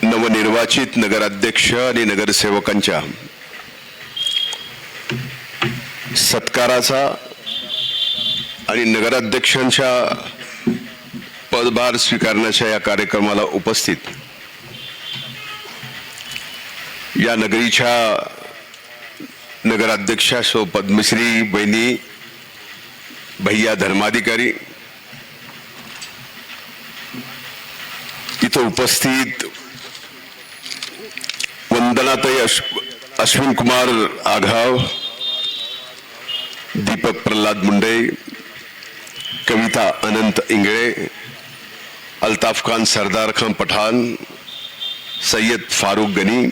नवनिर्वाचित नगराध्यक्ष आणि नगरसेवकांच्या सत्काराचा आणि नगराध्यक्षांच्या पदभार स्वीकारण्याच्या या कार्यक्रमाला उपस्थित या नगरीच्या नगराध्यक्षा सो पद्मश्री बहिणी भैया धर्माधिकारी, इथं उपस्थित वंदनाताई अश्विन कुमार आघाव, दीपक प्रल्हाद मुंडे, कविता अनंत इंगळे, अल्ताफ खान सरदार खान पठान, सैयद फारूक गनी,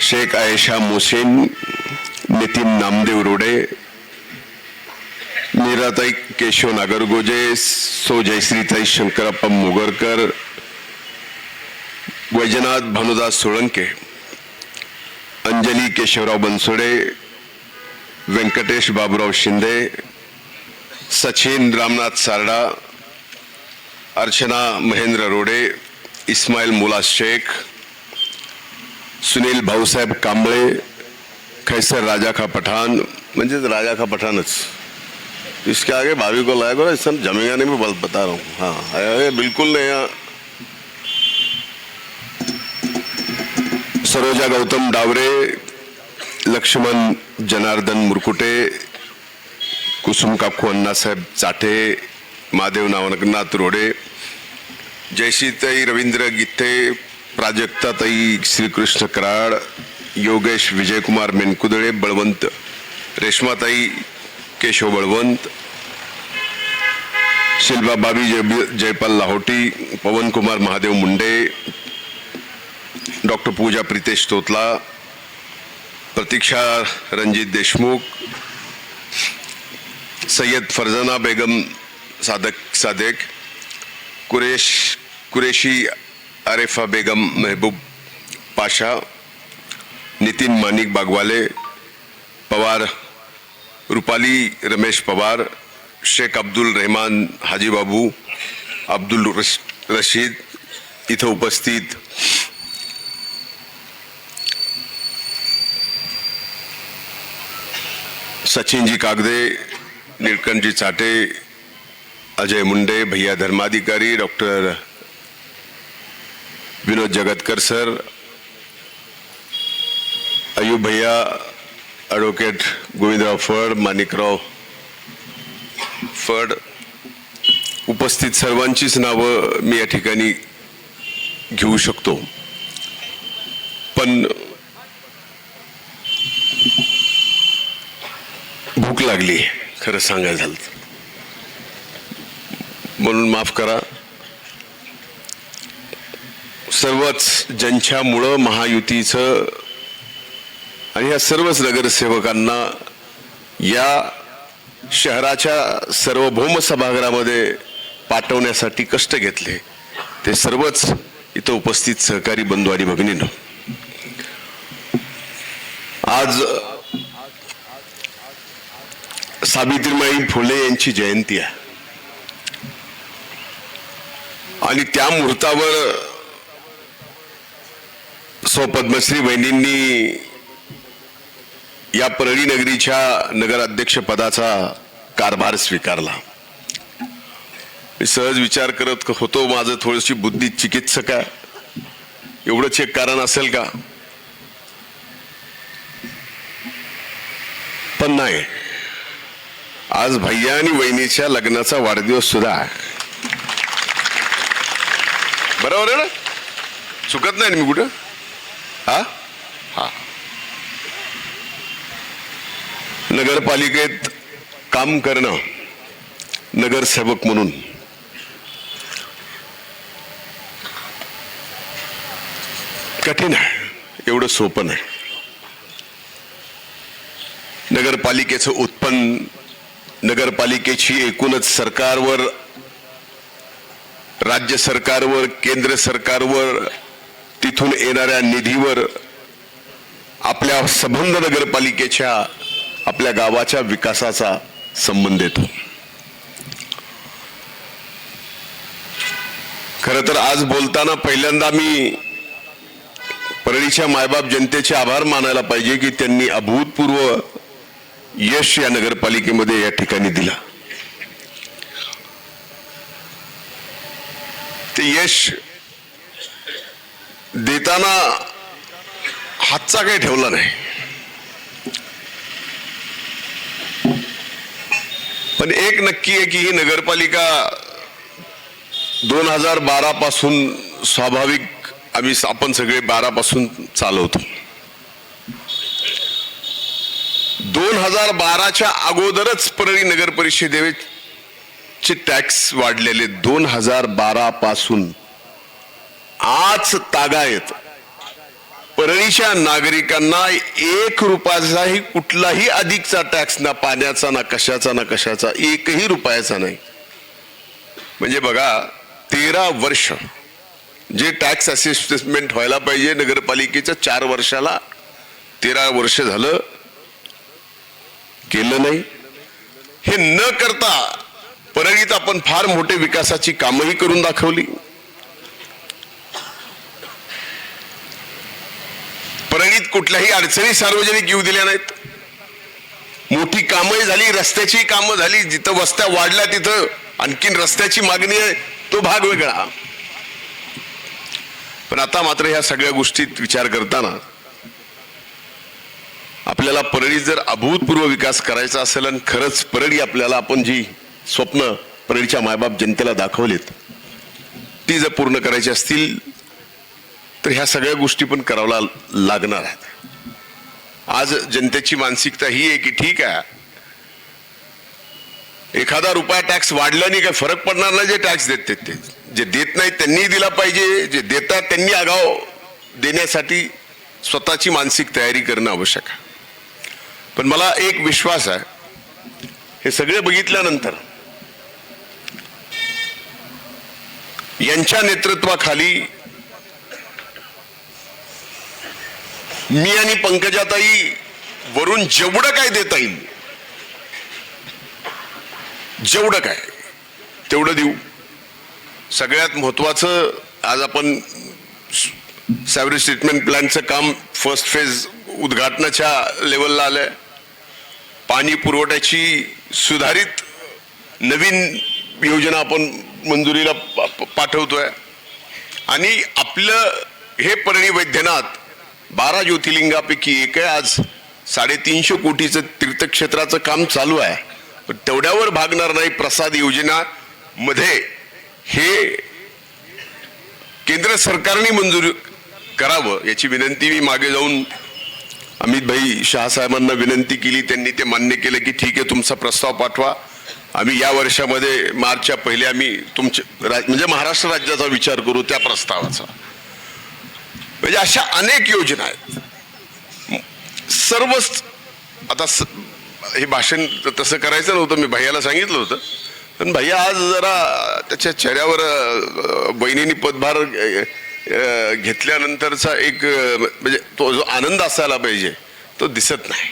शेख आयशा मोहसिन, नितीन नामदेव रोडे, मीराताई केशव नागरगोजे, सो जयश्रीताई शंकरप्पा मोगरकर, वैजनाथ भानुदास सोळंके, अंजली केशवराव बनसोडे, व्यंकटेश बाबूराव शिंदे, सचिन रामनाथ सारडा, अर्चना महेंद्र रोडे, इस्माइल मुला शेख, सुनील भाऊसाहेब कांबळे, खैसर राजा खा पठान, म्हणजे राजा खा पठानच, इसके आगे भाभी को लाया करो, सब जमेगा नहीं, मैं बता रहा हूँ। हाँ बिल्कुल नहीं। सरोजा गौतम डावरे, लक्ष्मण जनार्दन मुरकुटे, कुसुम काकू अण्णासाहेब चाटे, महादेव नावनाथ रोडे, जयश्रीताई रवींद्र गित्ते, प्राजक्ताताई श्रीकृष्ण कराड, योगेश विजयकुमार मेनकुदळे, बळवंत रेश्माताई केशव बळवंत, शिल्पा बाबी जयपाल लाहोटी, पवन कुमार महादेव मुंडे, डॉक्टर पूजा प्रीतेश तोतला, प्रतीक्षा रंजित देशमुख, सैयद फरजाना बेगम सादेक, कुरेशी आरिफा बेगम महबूब पाशा, नितिन मानिक बागवाले, पवार रूपाली रमेश पवार, शेख अब्दुल रहमान हाजी बाबू, अब्दुल रशीद, इथं उपस्थित सचिनजी कागदे, नीलकंठजी चाटे, अजय मुंडे, भैया धर्माधिकारी, डॉक्टर विनोद जगतकर सर, अयूब भैया, ॲडव्होकेट गोविंदराव फड, माणिकराव फड, उपस्थित सर्वांचीच नावं मी या ठिकाणी घेऊ शकतो, पण भूक लागली खरं सांगायचं झालं म्हणून माफ करा. सर्वच ज्यांच्यामुळं महायुतीचं आणि या सर्वच नगरसेवकांना या शहराच्या सार्वभौम सभागृहामध्ये पाठवण्यासाठी कष्ट घेतले ते सर्वच इथं उपस्थित सहकारी बंधू आणि भगिनींनो, आज सावित्रीबाई फुले यांची जयंती आहे आणि त्या मुहूर्तावर सो पद्मश्री बहिणींनी या परळी नगरीच्या नगराध्यक्ष पदाचा कारभार स्वीकारला. मी सहज विचार करत होतो, माझं थोडीशी बुद्धी चिकित्सक आहे, एवढंच एक कारण असेल का, पण नाही. आज भैया आणि वहिनीच्या लग्नाचा वाढदिवस सुद्धा आहे. बरोबर आहे ना, चुकत नाही मी कुठं. हा हा नगरपालिकेत काम करणं नगरसेवक म्हणून कठीण आहे, एवढं सोपं नाही. नगरपालिकेचं उत्पन्न, नगरपालिकेची एकूणच सरकारवर, राज्य सरकारवर, केंद्र सरकारवर, तिथून येणाऱ्या निधीवर आपल्या संबंध नगरपालिकेच्या, आपल्या गावाच्या विकासाचा संबंध येतो. खरं तर आज बोलताना पहिल्यांदा मी परळीच्या मायबाप जनतेचे आभार मानायला पाहिजे की त्यांनी अभूतपूर्व यश या नगरपालिकेमध्ये या ठिकाणी दिला. ते यश देताना हातचा काही ठेवला नाही, पण एक नक्की आहे की ही नगरपालिका 2012 पासून स्वाभाविक आपण सगळे 12 पासून चालवतो. 2012च्या अगोदरच परळी नगर परिषदेचे टॅक्स वाढलेले. 2012 पासून आज तागायत परळीच्या नागरिकांना 1 रुपयाचाही कुठलाही अधिकचा टॅक्स, ना पाण्याचा ना कशाचा 1ही रुपयाचा नाही. म्हणजे बघा 13 वर्ष जे टॅक्स असेसमेंट व्हायला पाहिजे नगरपालिकेचं 4 वर्षाला, 13 वर्ष झालं केलं नाही. हे न करता परळीत आपण फार मोठे विकासाची कामही करून दाखवली. परळीत कुठल्याही अडचणी सार्वजनिक येऊ दिल्या नाहीत. मोठी कामही झाली, रस्त्याची कामं झाली. जिथं वस्त्या वाढल्या तिथं आणखीन रस्त्याची मागणी आहे, तो भाग वेगळा. पण आता मात्र ह्या सगळ्या गोष्टीत विचार करताना आपल्याला परळीत जर अभूतपूर्व विकास करायचा असेल आणि खरंच परळी आपल्याला आपण जी स्वप्न परळीच्या मायबाप जनतेला दाखवलीत ती जर पूर्ण करायची असतील तर ह्या सगळ्या गोष्टी पण कराव्या लागणार आहेत. आज जनतेची मानसिकता ही आहे की ठीक आहे, एखादा रुपया टॅक्स वाढला नाही काय फरक पडणार नाही. जे टॅक्स देते ते, जे देत नाही त्यांनी दिला पाहिजे, जे देतात त्यांनी आगाव देण्यासाठी स्वतःची मानसिक तयारी करणं आवश्यक आहे. पण मला एक विश्वास आहे, हे सगळे बघितल्यानंतर यांच्या नेतृत्वाखाली मी आणि पंकजाताई वरून जेवढं काय देता येईल जेवढं काय तेवढं देऊ. सगळ्यात महत्वाचं आज आपण सॅवरेज ट्रीटमेंट प्लॅनचं काम फर्स्ट फेज उद्घाटनाच्या लेवलला आलंय. पाणी पुरवठ्याची सुधारित नवीन योजना आपण मंजुरीला पाठवतोय. आणि आपलं हे परळी वैद्यनाथ 12 ज्योतिर्लिंगापैकी एक आहे. आज 350 कोटीचं तीर्थक्षेत्राचं काम चालू आहे, पण तेवढ्यावर भागणार नाही. प्रसाद योजना मध्ये हे केंद्र सरकारने मंजूर करावं याची विनंती मी मागे जाऊन अमित भाई शहा साहेबांना विनंती केली. त्यांनी ते मान्य केलं की ठीक आहे तुमचा प्रस्ताव पाठवा, आम्ही या वर्षामध्ये मार्चच्या पहिले आम्ही म्हणजे महाराष्ट्र राज्याचा विचार करू त्या प्रस्तावाचा. म्हणजे अशा अनेक योजना आहेत. सर्वच आता हे भाषण तसं करायचं नव्हतं, मी भैयाला सांगितलं होतं, पण भैया आज जरा त्याच्या चेहऱ्यावर बहिणींनी पदभार घेतल्यानंतरचा एक म्हणजे तो जो आनंद असायला पाहिजे तो दिसत नाही.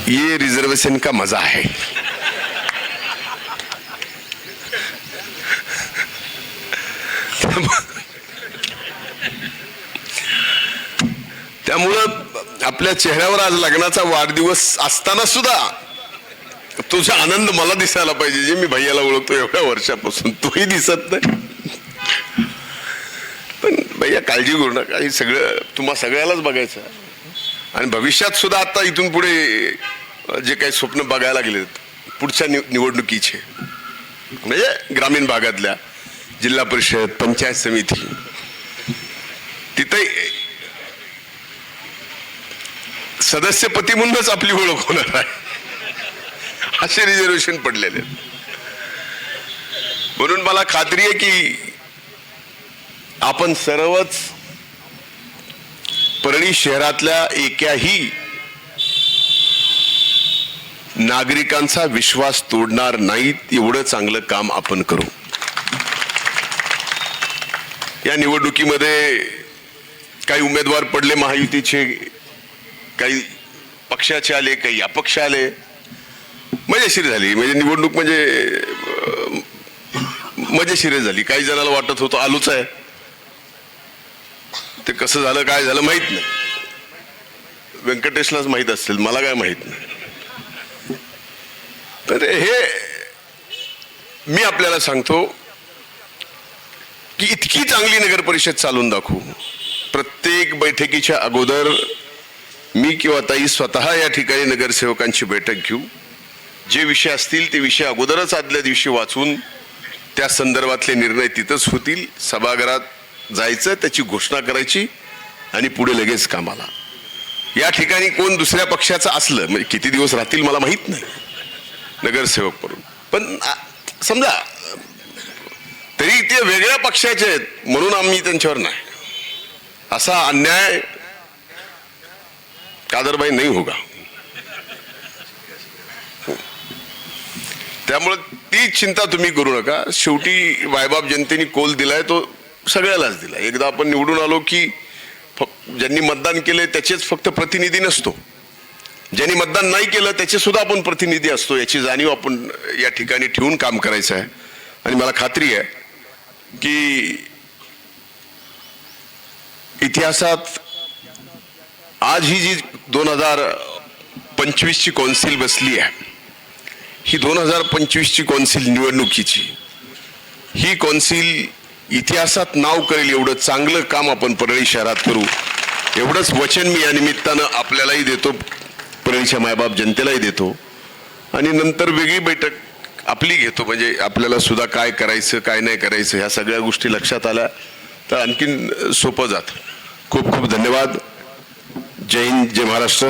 ये रिजर्वेशन का मजा है. त्यामुळं आपल्या चेहऱ्यावर आज लग्नाचा वाढदिवस असताना सुद्धा तुझा आनंद मला दिसायला पाहिजे, जे मी भैयाला ओळखतो एवढ्या वर्षापासून, तोही दिसत नाही. पण भैया काळजी करू नका, हे सगळं तुम्हा सगळ्यालाच बघायचं. आणि भविष्यात सुद्धा आता इथून पुढे जे काही स्वप्न बघायला लागले पुढच्या निवडणुकीचे, म्हणजे ग्रामीण भागातल्या जिल्हा परिषद पंचायत समिती, तिथे सदस्यपती म्हणूनच आपली ओळख होणार आहे. असे रिझर्वेशन पडलेले. म्हणून मला खात्री आहे की आपण सर्वच परळी शहरातल्या एकाही नागरिकांचा विश्वास तोडणार नाहीत एवढं चांगलं काम आपण करू. या निवडणुकीमध्ये काही उमेदवार पडले महायुतीचे, काही पक्षाचे आले, काही अपक्ष आले. म्हणजे मजेशीर झाली. म्हणजे निवडणूक म्हणजे मजेशीर झाली. काही जणांना वाटत होतं आलूच आहे, ते कसं झालं काय झालं माहित नाही. व्यंकटेशलाच माहित असेल, मला काय माहित नाही. तर हे मी आपल्याला सांगतो की इतकी चांगली नगर परिषद चालून दाखवू. प्रत्येक बैठकीच्या अगोदर मी किंवा ताई स्वतः या ठिकाणी नगरसेवकांची बैठक घेऊ. जे विषय असतील ते विषय अगोदरच आदल्या दिवशी वाचून त्या संदर्भातले निर्णय तिथंच होतील. सभागृहात जायचं, त्याची घोषणा करायची आणि पुढे लगेच कामाला. या ठिकाणी कोण दुसऱ्या पक्षाचं असलं म्हणजे किती दिवस राहतील मला माहित नाही नगरसेवक करून, पण समजा तरी ते वेगळ्या पक्षाचे आहेत म्हणून आम्ही त्यांच्यावर नाही, असा अन्याय कादरभाई नाही होगा. त्यामुळे ती चिंता तुम्ही करू नका. शेवटी वायबाप जनतेने कोल दिलाय तो सगळ्यालाच दिला. एकदा आपण निवडून आलो की ज्यांनी मतदान केले त्याचेच फक्त प्रतिनिधी नसतो, ज्यांनी मतदान नाही केलं त्याचे सुद्धा आपण प्रतिनिधी असतो. याची जाणीव आपण या ठिकाणी ठेवून काम करायचं आहे. आणि मला खात्री आहे की इतिहासात आज ही जी 2025 ची कौन्सिल बसली आहे, ही 2025 ची कौन्सिल निवडणुकीची, ही कौन्सिल इतिहासात नाव करेल एवढं चांगलं काम आपण परळी शहरात करू, एवढंच वचन मी या निमित्तानं आपल्यालाही देतो, परळीच्या मायबाप जनतेलाही देतो. आणि नंतर वेगळी बैठक आपली घेतो, म्हणजे आपल्याला सुद्धा काय करायचं काय नाही करायचं ह्या सगळ्या गोष्टी लक्षात आल्या तर आणखीन सोपं जातं. खूप खूप धन्यवाद. जय हिंद, जय महाराष्ट्र.